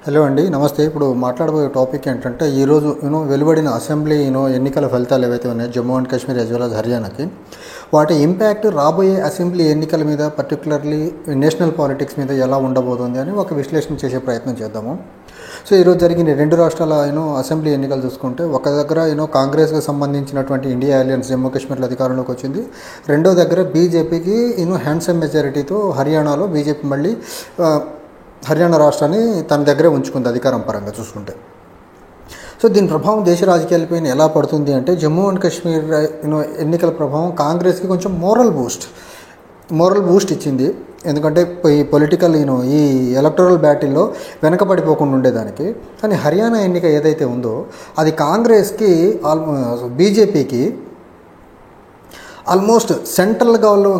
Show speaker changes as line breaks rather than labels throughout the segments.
Hello అండి, నమస్తే. ఇప్పుడు మాట్లాడబోయే టాపిక్ ఏంటంటే ఈరోజు వెలువడిన అసెంబ్లీ ఎన్నికల ఫలితాలు ఏవైతే ఉన్నాయో Jammu and Kashmir as well as హర్యానాకి, వాటి ఇంపాక్ట్ రాబోయే అసెంబ్లీ ఎన్నికల మీద, పర్టికులర్లీ నేషనల్ పాలిటిక్స్ మీద ఎలా ఉండబోతుంది అని ఒక విశ్లేషణ చేసే ప్రయత్నం చేద్దాము. సో ఈరోజు జరిగిన రెండు రాష్ట్రాల అసెంబ్లీ ఎన్నికలు చూసుకుంటే, ఒక దగ్గర కాంగ్రెస్కి సంబంధించినటువంటి ఇండియా అలయన్స్ జమ్మూ కాశ్మీర్లో అధికారంలోకి వచ్చింది. రెండో దగ్గర బీజేపీకి హ్యాండ్సమ్ మెజారిటీతో హర్యానాలో బీజేపీ మళ్ళీ హర్యానా రాష్ట్రాన్ని తన దగ్గరే ఉంచుకుంది అధికారం పరంగా చూసుకుంటే. సో దీని ప్రభావం దేశ రాజకీయాలపైన ఎలా పడుతుంది అంటే, జమ్మూ అండ్ కాశ్మీర్ ఎన్నికల ప్రభావం కాంగ్రెస్కి కొంచెం మోరల్ బూస్ట్ ఇచ్చింది. ఎందుకంటే ఈ పొలిటికల్ ఈ ఎలక్టరల్ బ్యాటిల్లో వెనకబడిపోకుండా ఉండేదానికి. కానీ హర్యానా ఎన్నిక ఏదైతే ఉందో అది కాంగ్రెస్కి బీజేపీకి ఆల్మోస్ట్ సెంట్రల్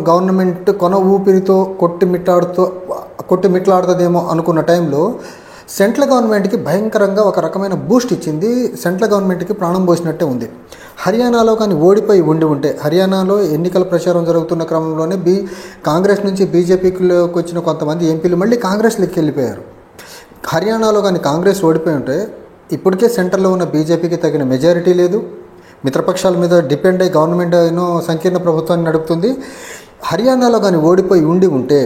గవర్నమెంట్ కొన ఊపిరితో కొట్టుమిట్లాడుతుందేమో అనుకున్న టైంలో సెంట్రల్ గవర్నమెంట్కి భయంకరంగా ఒక రకమైన బూస్ట్ ఇచ్చింది. సెంట్రల్ గవర్నమెంట్కి ప్రాణం పోసినట్టే ఉంది. హర్యానాలో కానీ ఓడిపోయి ఉంటే, హర్యానాలో ఎన్నికల ప్రచారం జరుగుతున్న క్రమంలోనే కాంగ్రెస్ నుంచి బీజేపీలోకి వచ్చిన కొంతమంది ఎంపీలు మళ్ళీ కాంగ్రెస్లోకి వెళ్ళిపోయారు. హర్యానాలో కానీ కాంగ్రెస్ ఓడిపోయి ఉంటే ఇప్పటికే సెంటర్లో ఉన్న బీజేపీకి తగిన మెజారిటీ లేదు. మిత్రపక్షాల మీద డిపెండ్ అయ్యి గవర్నమెంట్ సంకీర్ణ ప్రభుత్వాన్ని నడుపుతుంది. హర్యానాలో కానీ ఓడిపోయి ఉంటే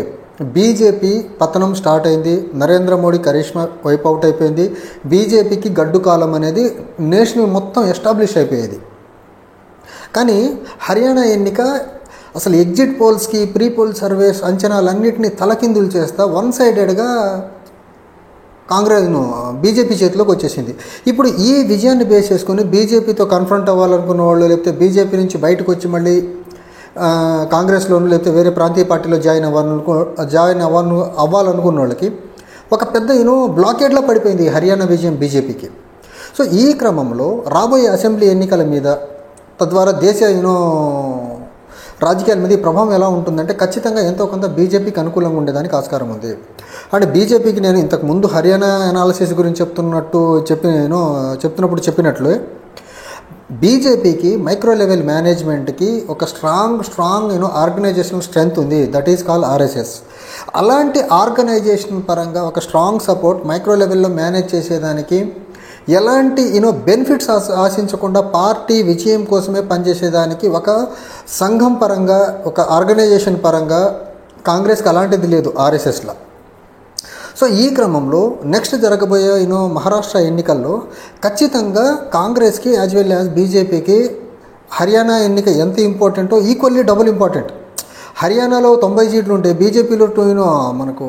బీజేపీ పతనం స్టార్ట్ అయింది. నరేంద్ర మోడీ కరిష్మా వైప్ అవుట్ అయిపోయింది. బీజేపీకి గడ్డు కాలం అనేది నేషనల్ మొత్తం ఎస్టాబ్లిష్ అయిపోయేది. కానీ హర్యానా ఎన్నిక అసలు ఎగ్జిట్ పోల్స్కి, ప్రీ పోల్ సర్వేస్ అంచనాలన్నింటినీ తలకిందులు చేస్తా వన్ సైడెడ్గా కాంగ్రెస్ను బీజేపీ చేతిలోకి వచ్చేసింది. ఇప్పుడు ఈ విజయాన్ని బేస్ చేసుకొని బీజేపీతో కన్ఫ్రంట్ అవ్వాలనుకున్న వాళ్ళు, లేకపోతే బీజేపీ నుంచి బయటకు వచ్చి మళ్ళీ కాంగ్రెస్లోను లేకపోతే వేరే ప్రాంతీయ పార్టీలో జాయిన్ అవ్వాలనుకున్న వాళ్ళకి ఒక పెద్ద బ్లాకేడ్లో పడిపోయింది హర్యానా విజయం బీజేపీకి. సో ఈ క్రమంలో రాబోయే అసెంబ్లీ ఎన్నికల మీద, తద్వారా దేశ రాజకీయాల మీద ఈ ప్రభావం ఎలా ఉంటుందంటే ఖచ్చితంగా ఎంతో కొంత బీజేపీకి అనుకూలంగా ఉండేదానికి ఆస్కారం ఉంది. అంటే బీజేపీకి నేను ఇంతకుముందు హర్యానా అనాలిసిస్ గురించి చెప్తున్నప్పుడు చెప్పినట్లు బీజేపీకి మైక్రో లెవెల్ మేనేజ్మెంట్కి ఒక స్ట్రాంగ్ ఆర్గనైజేషనల్ స్ట్రెంగ్త్ ఉంది. That is call RSS. అలాంటి ఆర్గనైజేషన్ పరంగా ఒక స్ట్రాంగ్ సపోర్ట్ మైక్రో లెవెల్లో మేనేజ్ చేసేదానికి, ఎలాంటి బెనిఫిట్స్ ఆశించకుండా పార్టీ విజయం కోసమే పనిచేసేదానికి ఒక సంఘం పరంగా, ఒక ఆర్గనైజేషన్ పరంగా కాంగ్రెస్కి అలాంటిది లేదు ఆర్ఎస్ఎస్లో. సో ఈ క్రమంలో నెక్స్ట్ జరగబోయే మహారాష్ట్ర ఎన్నికల్లో ఖచ్చితంగా కాంగ్రెస్కి యాజ్ వెల్ యాజ్ బీజేపీకి హర్యానా ఎన్నిక ఎంత ఇంపార్టెంటో ఈక్వల్లీ డబుల్ ఇంపార్టెంట్. హర్యానాలో 90 సీట్లు ఉంటే బీజేపీలో మనకు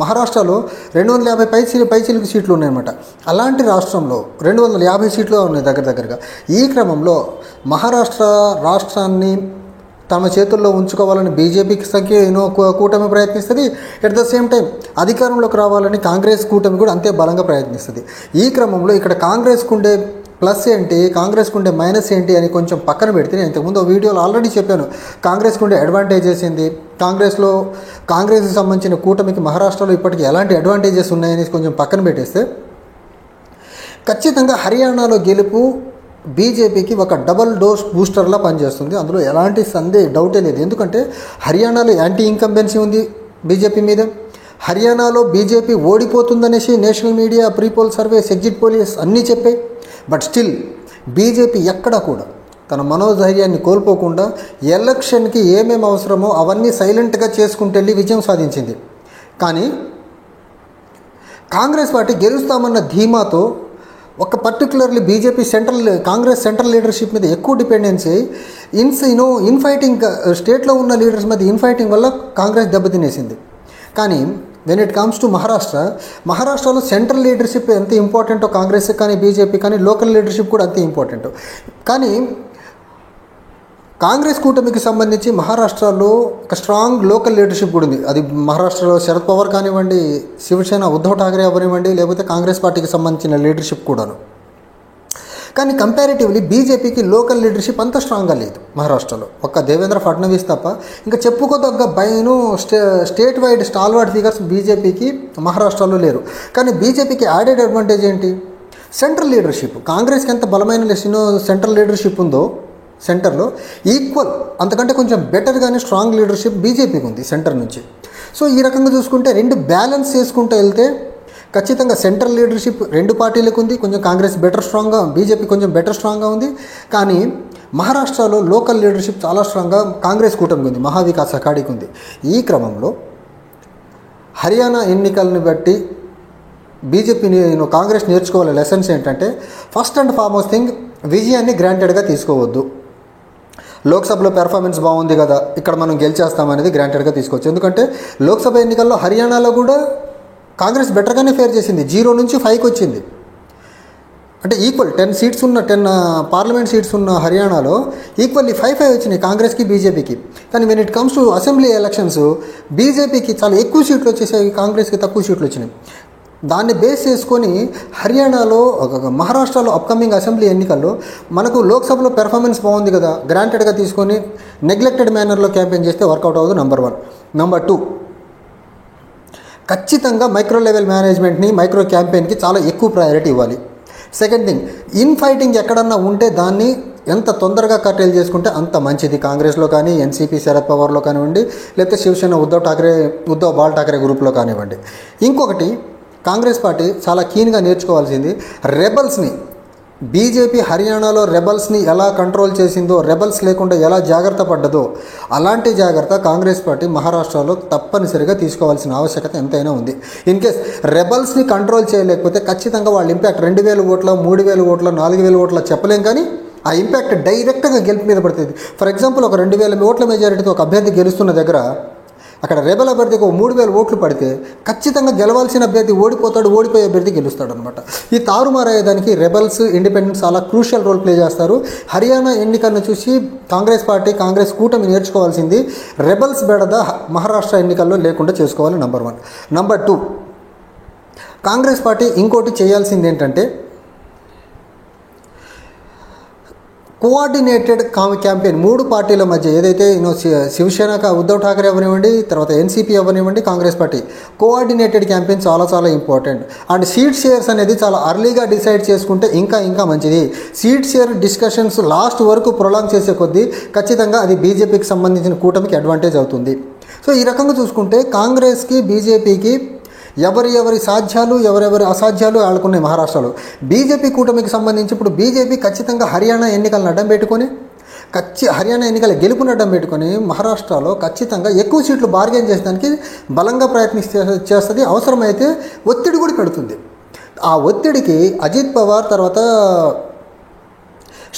మహారాష్ట్రలో 250 పైచిలకు సీట్లు ఉన్నాయన్నమాట. అలాంటి రాష్ట్రంలో 250 సీట్లు ఉన్నాయి దగ్గరగా. ఈ క్రమంలో మహారాష్ట్ర రాష్ట్రాన్ని తమ చేతుల్లో ఉంచుకోవాలని బీజేపీకి కూటమి ప్రయత్నిస్తుంది. ఎట్ ద సేమ్ టైం అధికారంలోకి రావాలని కాంగ్రెస్ కూటమి కూడా అంతే బలంగా ప్రయత్నిస్తుంది. ఈ క్రమంలో ఇక్కడ కాంగ్రెస్కు ఉండే ప్లస్ ఏంటి, కాంగ్రెస్కు ఉండే మైనస్ ఏంటి అని కొంచెం పక్కన పెడితే, నేను ఇంతకుముందు వీడియోలో ఆల్రెడీ చెప్పాను కాంగ్రెస్కు ఉండే అడ్వాంటేజెస్ ఏంది, కాంగ్రెస్కి సంబంధించిన కూటమికి మహారాష్ట్రలో ఇప్పటికీ ఎలాంటి అడ్వాంటేజెస్ ఉన్నాయని కొంచెం పక్కన పెట్టేస్తే, ఖచ్చితంగా హర్యానాలో గెలుపు బీజేపీకి ఒక డబల్ డోస్ బూస్టర్లా పనిచేస్తుంది. అందులో ఎలాంటి డౌటే లేదు. ఎందుకంటే హర్యానాలో యాంటీ ఇన్కంబెన్సీ ఉంది బీజేపీ మీద. హర్యానాలో బీజేపీ ఓడిపోతుందనేసి national media, pre poll surveys, exit polls అన్నీ చెప్పాయి. బట్ స్టిల్ బీజేపీ ఎక్కడా కూడా తన మనోధైర్యాన్ని కోల్పోకుండా ఎలక్షన్కి ఏమేమి అవసరమో అవన్నీ సైలెంట్గా చేసుకుంటూ వెళ్ళి విజయం సాధించింది. కానీ కాంగ్రెస్ పార్టీ గెలుస్తామన్న ధీమాతో ఒక particularly BJP Congress central leadership మీద ఎక్కువ డిపెండెన్సీ ఇన్ఫైటింగ్ స్టేట్లో ఉన్న లీడర్స్ మీద ఇన్ఫైటింగ్ వల్ల కాంగ్రెస్ దెబ్బతినేసింది. కానీ వెన్ ఇట్ కమ్స్ టు మహారాష్ట్రలో సెంట్రల్ లీడర్షిప్ ఎంత ఇంపార్టెంటో కాంగ్రెస్ కానీ బీజేపీ కానీ లోకల్ లీడర్షిప్ కూడా అంతే ఇంపార్టెంట్. కానీ కాంగ్రెస్ కూటమికి సంబంధించి మహారాష్ట్రలో ఒక స్ట్రాంగ్ లోకల్ లీడర్షిప్ కూడా ఉంది. అది మహారాష్ట్రలో శరద్ పవార్ కానివ్వండి, శివసేన ఉద్ధవ్ ఠాక్రే అవనివ్వండి, లేకపోతే కాంగ్రెస్ పార్టీకి సంబంధించిన లీడర్షిప్ కూడాను. కానీ కంపారిటివ్లీ బీజేపీకి లోకల్ లీడర్షిప్ అంత స్ట్రాంగ్గా లేదు మహారాష్ట్రలో. ఒక్క దేవేంద్ర ఫడ్నవీస్ తప్ప ఇంకా చెప్పుకోదగ్గ స్టేట్ వైడ్ స్టాల్వార్డ్ ఫిగర్స్ బీజేపీకి మహారాష్ట్రలో లేరు. కానీ బీజేపీకి యాడెడ్ అడ్వాంటేజ్ ఏంటి? Central leadership. కాంగ్రెస్కి ఎంత బలమైన సెంట్రల్ లీడర్షిప్ ఉందో సెంటర్లో ఈక్వల్, అంతకంటే కొంచెం బెటర్గానే స్ట్రాంగ్ లీడర్షిప్ బీజేపీకి ఉంది సెంటర్ నుంచి. సో ఈ రకంగా చూసుకుంటే రెండు బ్యాలెన్స్ చేసుకుంటూ వెళ్తే ఖచ్చితంగా సెంట్రల్ లీడర్షిప్ రెండు పార్టీలకు ఉంది, కొంచెం కాంగ్రెస్ బెటర్ స్ట్రాంగ్గా, బీజేపీ కొంచెం బెటర్ స్ట్రాంగ్గా ఉంది. కానీ మహారాష్ట్రలో లోకల్ లీడర్షిప్ చాలా స్ట్రాంగ్గా కాంగ్రెస్ కూటమికి ఉంది, మహావికాస్ అఘాడీకి ఉంది. ఈ క్రమంలో హర్యానా ఎన్నికలను బట్టి బీజేపీని కాంగ్రెస్ నేర్చుకోవాలి లెసన్స్ ఏంటంటే, ఫస్ట్ అండ్ ఫార్మోస్ట్ థింగ్, విజయాన్ని గ్రాంటెడ్గా తీసుకోవద్దు. లోక్సభలో పెర్ఫార్మెన్స్ బాగుంది కదా, ఇక్కడ మనం గెలిచేస్తామనేది గ్రాంటెడ్గా తీసుకోవచ్చు. ఎందుకంటే లోక్సభ ఎన్నికల్లో హర్యానాలో కూడా కాంగ్రెస్ బెటర్గానే ఫేర్ చేసింది, 0 నుంచి 5కి వచ్చింది. అంటే ఈక్వల్ 10 పార్లమెంట్ సీట్స్ ఉన్న హర్యానాలో ఈక్వల్లీ 5 వచ్చినాయి కాంగ్రెస్కి బీజేపీకి. కానీ when it comes to assembly elections బీజేపీకి చాలా ఎక్కువ సీట్లు వచ్చేసాయి, కాంగ్రెస్కి తక్కువ సీట్లు వచ్చినాయి. దాన్ని బేస్ చేసుకొని హర్యానాలో, మహారాష్ట్రలో అప్కమింగ్ అసెంబ్లీ ఎన్నికల్లో మనకు లోక్సభలో పెర్ఫార్మెన్స్ బాగుంది కదా, గ్రాంటెడ్గా తీసుకొని నెగ్లెక్టెడ్ మేనర్లో క్యాంపెయిన్ చేస్తే వర్కౌట్ అవ్వదు. నెంబర్ 1. నెంబర్ 2, ఖచ్చితంగా మైక్రో లెవెల్ మేనేజ్మెంట్ని, మైక్రో క్యాంపెయిన్కి చాలా ఎక్కువ ప్రయారిటీ ఇవ్వాలి. సెకండ్ థింగ్, ఇన్ ఫైటింగ్ ఎక్కడన్నా ఉంటే దాన్ని ఎంత తొందరగా కర్టైల్ చేసుకుంటే అంత మంచిది. కాంగ్రెస్లో కానీ, ఎన్సీపీ శరద్ పవార్లో కానివ్వండి, లేకపోతే శివసేన ఉద్ధవ్ బాల్ ఠాక్రే గ్రూప్లో కానివ్వండి. ఇంకొకటి, కాంగ్రెస్ పార్టీ చాలా కీన్గా నేర్చుకోవాల్సింది, రెబల్స్ని, బీజేపీ హర్యానాలో రెబల్స్ని ఎలా కంట్రోల్ చేసిందో, రెబల్స్ లేకుండా ఎలా జాగ్రత్త పడ్డదో, అలాంటి జాగ్రత్త కాంగ్రెస్ పార్టీ మహారాష్ట్రలో తప్పనిసరిగా తీసుకోవాల్సిన ఆవశ్యకత ఎంతైనా ఉంది. ఇన్ కేస్ రెబల్స్ని కంట్రోల్ చేయలేకపోతే ఖచ్చితంగా వాళ్ళ ఇంపాక్ట్ 2000 ఓట్ల, 3000 ఓట్ల, 4000 ఓట్ల చెప్పలేం, కానీ ఆ ఇంపాక్ట్ డైరెక్ట్గా గెలుపు మీద పడుతుంది. ఫర్ ఎగ్జాంపుల్, ఒక 2000 ఓట్ల మెజారిటీతో ఒక అభ్యర్థి గెలుస్తున్న దగ్గర అక్కడ రెబల్ అభ్యర్థికి ఒక 3000 ఓట్లు పడితే ఖచ్చితంగా గెలవాల్సిన అభ్యర్థి ఓడిపోతాడు, ఓడిపోయే అభ్యర్థి గెలుస్తాడు అనమాట. ఈ తారుమారయ్యేదానికి రెబల్స్, ఇండిపెండెంట్స్ చాలా క్రూషియల్ రోల్ ప్లే చేస్తారు. హర్యానా ఎన్నికలను చూసి కాంగ్రెస్ పార్టీ, కాంగ్రెస్ కూటమి నేర్చుకోవాల్సింది, రెబల్స్ బెడద మహారాష్ట్ర ఎన్నికల్లో లేకుండా చేసుకోవాలి. నెంబర్ 1. నెంబర్ 2, కాంగ్రెస్ పార్టీ ఇంకోటి చేయాల్సింది ఏంటంటే, కోఆర్డినేటెడ్ క్యాంపెయిన్ 3 పార్టీల మధ్య ఏదైతే శివసేన ఉద్ధవ్ ఠాక్రే అవ్వనివ్వండి, తర్వాత ఎన్సీపీ అవ్వనివ్వండి, కాంగ్రెస్ పార్టీ కోఆర్డినేటెడ్ క్యాంపెయిన్ చాలా చాలా ఇంపార్టెంట్. అండ్ సీట్ షేర్స్ అనేది చాలా అర్లీగా డిసైడ్ చేసుకుంటే ఇంకా మంచిది. సీట్ షేర్ డిస్కషన్స్ లాస్ట్ వరకు ప్రొలాంగ్ చేసే కొద్దీ ఖచ్చితంగా అది బీజేపీకి సంబంధించిన కూటమికి అడ్వాంటేజ్ అవుతుంది. సో ఈ రకంగా చూసుకుంటే కాంగ్రెస్కి, బీజేపీకి ఎవరి సాధ్యాలు, ఎవరెవరి అసాధ్యాలు ఆడుకున్నాయి మహారాష్ట్రలో. బీజేపీ కూటమికి సంబంధించి ఇప్పుడు బీజేపీ ఖచ్చితంగా హర్యానా ఎన్నికలను అడ్డం పెట్టుకొని, హర్యానా ఎన్నికల గెలుపును అడ్డం పెట్టుకొని మహారాష్ట్రలో ఖచ్చితంగా ఎక్కువ సీట్లు బార్గెన్ చేసడానికి బలంగా చేస్తుంది. అవసరమైతే ఒత్తిడి కూడా పెడుతుంది. ఆ ఒత్తిడికి అజిత్ పవార్ తర్వాత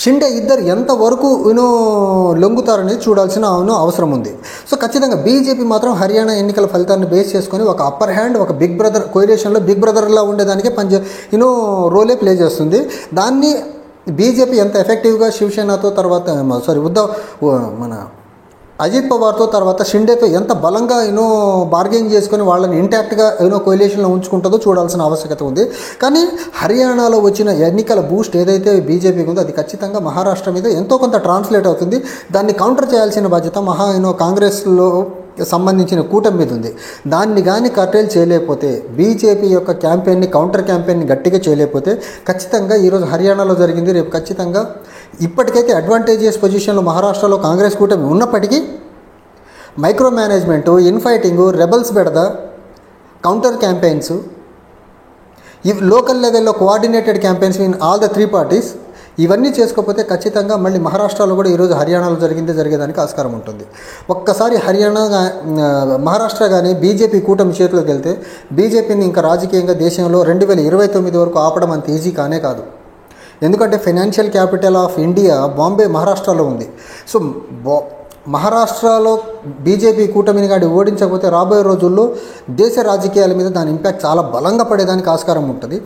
షిండే ఇద్దరు ఎంతవరకు లొంగుతారనేది చూడాల్సిన అవసరం ఉంది. సో ఖచ్చితంగా బీజేపీ మాత్రం హర్యానా ఎన్నికల ఫలితాన్ని బేస్ చేసుకొని ఒక అప్పర్ హ్యాండ్, ఒక బిగ్ బ్రదర్ కోయిలేషన్లో బిగ్ బ్రదర్లా ఉండేదానికే రోలే ప్లే చేస్తుంది. దాన్ని బీజేపీ ఎంత ఎఫెక్టివ్గా శివసేనతో తర్వాత మన అజిత్ పవార్తో తర్వాత షిండేతో ఎంత బలంగా బార్గెన్ చేసుకొని వాళ్ళని ఇంటాక్ట్గా కోయిలేషన్లో ఉంచుకుంటుందో చూడాల్సిన ఆవశ్యకత ఉంది. కానీ హర్యానాలో వచ్చిన ఎన్నికల బూస్ట్ ఏదైతే బీజేపీకి ఉందో అది ఖచ్చితంగా మహారాష్ట్ర మీద ఎంతో కొంత ట్రాన్స్లేట్ అవుతుంది. దాన్ని కౌంటర్ చేయాల్సిన బాధ్యత కాంగ్రెస్లో సంబంధించిన కూటమి మీద ఉంది. దాన్ని కానీ కర్టైల్ చేయలేకపోతే, బీజేపీ యొక్క క్యాంపెయిన్ని, కౌంటర్ క్యాంపెయిన్ని గట్టిగా చేయలేకపోతే ఖచ్చితంగా ఈరోజు హర్యానాలో జరిగింది, రేపు ఖచ్చితంగా ఇప్పటికైతే అడ్వాంటేజియస్ పొజిషన్లో మహారాష్ట్రలో కాంగ్రెస్ కూటమి ఉన్నప్పటికీ మైక్రో మేనేజ్మెంటు, ఇన్ఫైటింగు, రెబల్స్ బెడద, కౌంటర్ క్యాంపెయిన్స్, లోకల్ లెవెల్లో coordinated campaigns in all the 3 parties, ఇవన్నీ చేసుకోకపోతే ఖచ్చితంగా మళ్ళీ మహారాష్ట్రలో కూడా ఈరోజు హర్యానాలో జరిగేదానికి ఆస్కారం ఉంటుంది. ఒక్కసారి మహారాష్ట్ర కానీ బీజేపీ కూటమి చేతిలోకి వెళ్తే బీజేపీని ఇంకా రాజకీయంగా దేశంలో 2029 వరకు ఆపడం అంత ఈజీ కానే కాదు. ఎందుకంటే financial capital of India Bombay మహారాష్ట్రలో ఉంది. సో మహారాష్ట్రలో బీజేపీ కూటమిని కానీ ఓడించకపోతే రాబోయే రోజుల్లో దేశ రాజకీయాల మీద దాని ఇంపాక్ట్ చాలా బలంగా పడేదానికి ఆస్కారం ఉంటుంది.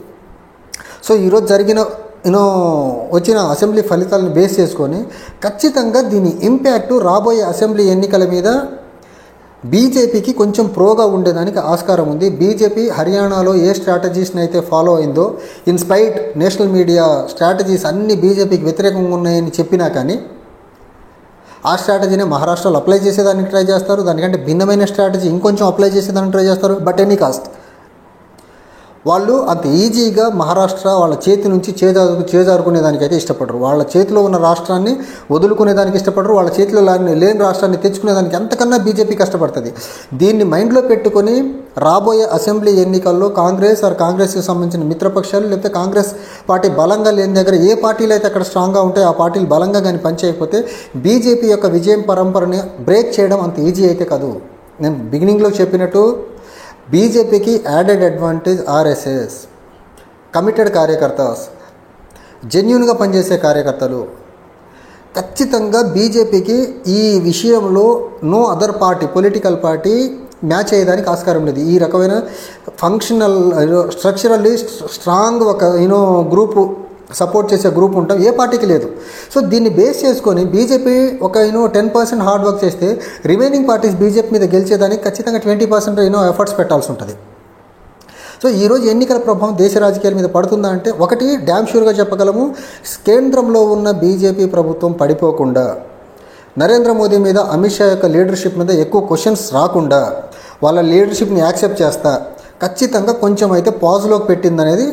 సో ఈరోజు వచ్చిన అసెంబ్లీ ఫలితాలను బేస్ చేసుకొని ఖచ్చితంగా దీని ఇంపాక్టు రాబోయే అసెంబ్లీ ఎన్నికల మీద బీజేపీకి కొంచెం ప్రోగా ఉండేదానికి ఆస్కారం ఉంది. బీజేపీ హర్యానాలో ఏ స్ట్రాటజీస్ని అయితే ఫాలో అయిందో, ఇన్స్పైట్ నేషనల్ మీడియా స్ట్రాటజీస్ అన్నీ బీజేపీకి వ్యతిరేకంగా ఉన్నాయని చెప్పినా కానీ ఆ స్ట్రాటజీనే మహారాష్ట్రలో అప్లై చేసేదానికి ట్రై చేస్తారు. దానికంటే భిన్నమైన స్ట్రాటజీ ఇంకొంచెం అప్లై చేసేదానికి ట్రై చేస్తారు. బట్ ఎనీ కాస్ట్ వాళ్ళు అంత ఈజీగా మహారాష్ట్ర వాళ్ళ చేతి నుంచి చేజారుకునేదానికైతే ఇష్టపడరు. వాళ్ళ చేతిలో ఉన్న రాష్ట్రాన్ని వదులుకునేదానికి ఇష్టపడరు. వాళ్ళ చేతిలో లేని రాష్ట్రాన్ని తెచ్చుకునేదానికి ఎంతకన్నా బీజేపీ కష్టపడుతుంది. దీన్ని మైండ్లో పెట్టుకొని రాబోయే అసెంబ్లీ ఎన్నికల్లో కాంగ్రెస్కి సంబంధించిన మిత్రపక్షాలు లేకపోతే కాంగ్రెస్ పార్టీ బలంగా లేని దగ్గర ఏ పార్టీలు అయితే అక్కడ స్ట్రాంగ్గా ఉంటాయో ఆ పార్టీలు బలంగా కానీ పనిచేయకపోతే బీజేపీ యొక్క విజయం పరంపరని బ్రేక్ చేయడం అంత ఈజీ అయితే కాదు. నేను బిగినింగ్లో చెప్పినట్టు బీజేపీకి యాడెడ్ అడ్వాంటేజ్ ఆర్ఎస్ఎస్, కమిటెడ్ కార్యకర్తాస్, జెన్యూన్గా పనిచేసే కార్యకర్తలు. ఖచ్చితంగా బీజేపీకి ఈ విషయంలో no other party, political party match అయ్యేదానికి ఆస్కారం లేదు. ఈ రకమైన ఫంక్షనల్ స్ట్రక్చరల్లీ స్ట్రాంగ్ ఒక గ్రూపు సపోర్ట్ చేసే గ్రూప్ ఉంటాం ఏ పార్టీకి లేదు. సో దీన్ని బేస్ చేసుకొని బీజేపీ ఒక 10% హార్డ్ వర్క్ చేస్తే రిమైనింగ్ పార్టీస్ బీజేపీ మీద గెలిచేదానికి ఖచ్చితంగా 20% ఎఫర్ట్స్ పెట్టాల్సి ఉంటుంది. సో ఈరోజు ఎన్నికల ప్రభావం దేశ రాజకీయాల మీద పడుతుందా అంటే ఒకటి డ్యామ్ షూర్గా చెప్పగలము, కేంద్రంలో ఉన్న బీజేపీ ప్రభుత్వం పడిపోకుండా, నరేంద్ర మోదీ మీద అమిత్ షా యొక్క లీడర్షిప్ మీద ఎక్కువ క్వశ్చన్స్ రాకుండా, వాళ్ళ లీడర్షిప్ని యాక్సెప్ట్ చేస్తా ఖచ్చితంగా కొంచెం అయితే పాజ్లోకి పెట్టిందనేది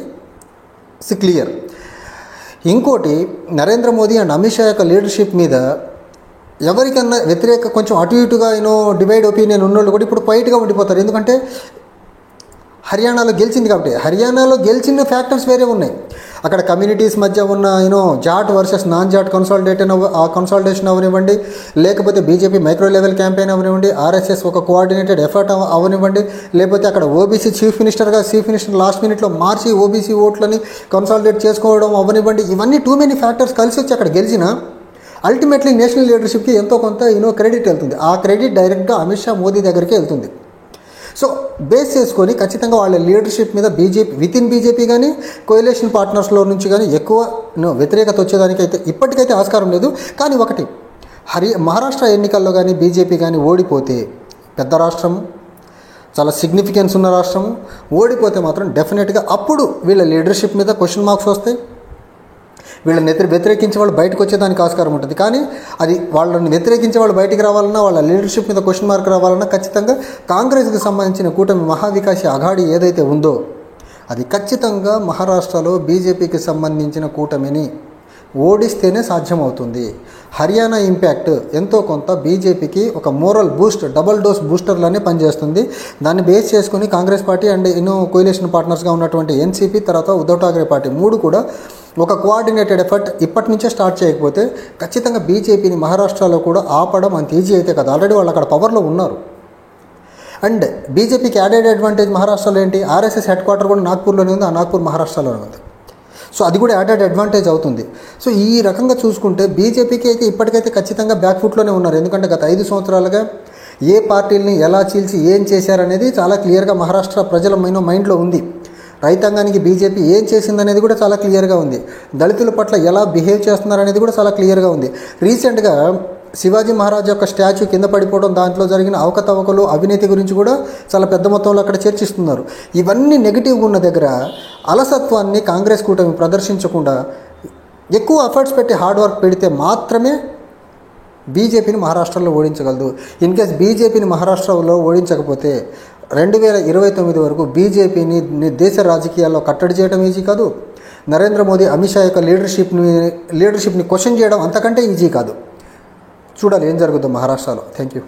క్లియర్. ఇంకోటి, నరేంద్ర మోదీ అండ్ అమిత్ షా యొక్క లీడర్షిప్ మీద ఎవరికన్నా వ్యతిరేక కొంచెం అటు ఇటుగా డివైడ్ ఒపీనియన్ ఉన్నోళ్ళు కూడా ఇప్పుడు క్వైట్గా ఉండిపోతారు. ఎందుకంటే హర్యానాలో గెలిచింది కాబట్టి. హర్యానాలో గెలిచిన ఫ్యాక్టర్స్ వేరే ఉన్నాయి. అక్కడ కమ్యూనిటీస్ మధ్య ఉన్న Jat versus non Jat consolidation అవనివ్వండి, లేకపోతే బీజేపీ మైక్రో లెవెల్ క్యాంపెయిన్ అవనివ్వండి, ఆర్ఎస్ఎస్ ఒక కోఆర్డినేటెడ్ ఎఫర్ట్ అవనివ్వండి, లేకపోతే అక్కడ ఓబీసీ చీఫ్ మినిస్టర్ లాస్ట్ మినిట్లో మార్చి ఓబీసీ ఓట్లని కన్సాలిడేట్ చేసుకోవడం అవనివ్వండి, ఇవన్నీ టూ మెనీ ఫ్యాక్టర్స్ కలిసి వచ్చి అక్కడ గెలిచిన అల్టిమేట్లీ నేషనల్ లీడర్షిప్కి ఎంతో కొంత క్రెడిట్ వెళ్తుంది. ఆ క్రెడిట్ డైరెక్ట్గా అమిత్ షా మోదీ దగ్గరికి వెళ్తుంది. సో బేస్ చేసుకొని ఖచ్చితంగా వాళ్ళ లీడర్షిప్ మీద బీజేపీ వితిన్ బీజేపీ కానీ కోయలేషన్ పార్ట్నర్స్లో నుంచి కానీ ఎక్కువ వ్యతిరేకత వచ్చేదానికైతే ఇప్పటికైతే ఆస్కారం లేదు. కానీ ఒకటి, మహారాష్ట్ర ఎన్నికల్లో కానీ బీజేపీ కానీ ఓడిపోతే, పెద్ద రాష్ట్రం, చాలా సిగ్నిఫికెన్స్ ఉన్న రాష్ట్రం, ఓడిపోతే మాత్రం డెఫినెట్గా అప్పుడు వీళ్ళ లీడర్షిప్ మీద క్వశ్చన్ మార్క్స్ వస్తాయి. వీళ్ళని వ్యతిరేకించే వాళ్ళు బయటకు వచ్చేదానికి ఆస్కారం ఉంటుంది. కానీ అది వాళ్ళని వ్యతిరేకించే వాళ్ళు బయటికి రావాలన్నా, వాళ్ళ లీడర్షిప్ మీద క్వశ్చన్ మార్క్ రావాలన్నా ఖచ్చితంగా కాంగ్రెస్కి సంబంధించిన కూటమి మహావికాసి అఘాడి ఏదైతే ఉందో అది ఖచ్చితంగా మహారాష్ట్రలో బీజేపీకి సంబంధించిన కూటమిని ఓడిస్తేనే సాధ్యమవుతుంది. హర్యానా ఇంపాక్ట్ ఎంతో కొంత బీజేపీకి ఒక మోరల్ బూస్ట్, డబల్ డోస్ బూస్టర్లానే పనిచేస్తుంది. దాన్ని బేస్ చేసుకుని కాంగ్రెస్ పార్టీ అండ్ కోయలేషన్ పార్ట్నర్స్గా ఉన్నటువంటి ఎన్సీపీ, తర్వాత ఉద్ధవ్ ఠాక్రే పార్టీ మూడు కూడా ఒక కోఆర్డినేటెడ్ ఎఫర్ట్ ఇప్పటి నుంచే స్టార్ట్ చేయకపోతే ఖచ్చితంగా బీజేపీని మహారాష్ట్రలో కూడా ఆపడం అంత ఈజీ అయితే కదా. ఆల్రెడీ వాళ్ళు అక్కడ పవర్లో ఉన్నారు. అండ్ బీజేపీకి యాడెడ్ అడ్వాంటేజ్ మహారాష్ట్రలో ఏంటి, ఆర్ఎస్ఎస్ హెడ్ క్వార్టర్ కూడా నాగ్పూర్లోనే ఉంది, ఆ నాగ్పూర్ మహారాష్ట్రలోనే ఉంది. సో అది కూడా యాడెడ్ అడ్వాంటేజ్ అవుతుంది. సో ఈ రకంగా చూసుకుంటే బీజేపీకి అయితే ఇప్పటికైతే ఖచ్చితంగా బ్యాక్ ఫుట్లోనే ఉన్నారు. ఎందుకంటే గత 5 సంవత్సరాలుగా ఏ పార్టీలని ఎలా చీల్చి ఏం చేశారనేది చాలా క్లియర్గా మహారాష్ట్ర ప్రజల మైండ్లో ఉంది. రైతాంగానికి బీజేపీ ఏం చేసిందనేది కూడా చాలా క్లియర్గా ఉంది. దళితుల పట్ల ఎలా బిహేవ్ చేస్తున్నారనేది కూడా చాలా క్లియర్గా ఉంది. రీసెంట్గా శివాజీ మహారాజ్ యొక్క స్టాచ్యూ కింద పడిపోవడం, దాంట్లో జరిగిన అవకతవకలు, అవినీతి గురించి కూడా చాలా పెద్ద మొత్తంలో అక్కడ చర్చిస్తున్నారు. ఇవన్నీ నెగిటివ్గా ఉన్న దగ్గర అలసత్వాన్ని కాంగ్రెస్ కూటమి ప్రదర్శించకుండా ఎక్కువ ఎఫర్ట్స్ పెట్టి హార్డ్ వర్క్ పెడితే మాత్రమే బీజేపీని మహారాష్ట్రలో ఓడించగలదు. ఇన్ కేస్ బీజేపీని మహారాష్ట్రలో ఓడించకపోతే 2029 వరకు బీజేపీని దేశ రాజకీయాల్లో కట్టడి చేయడం ఈజీ కాదు. నరేంద్ర మోదీ, అమిత్ షా యొక్క లీడర్షిప్ని క్వశ్చన్ చేయడం అంతకంటే ఈజీ కాదు. చూడాలి ఏం జరుగుతుందో మహారాష్ట్రలో. Thank you.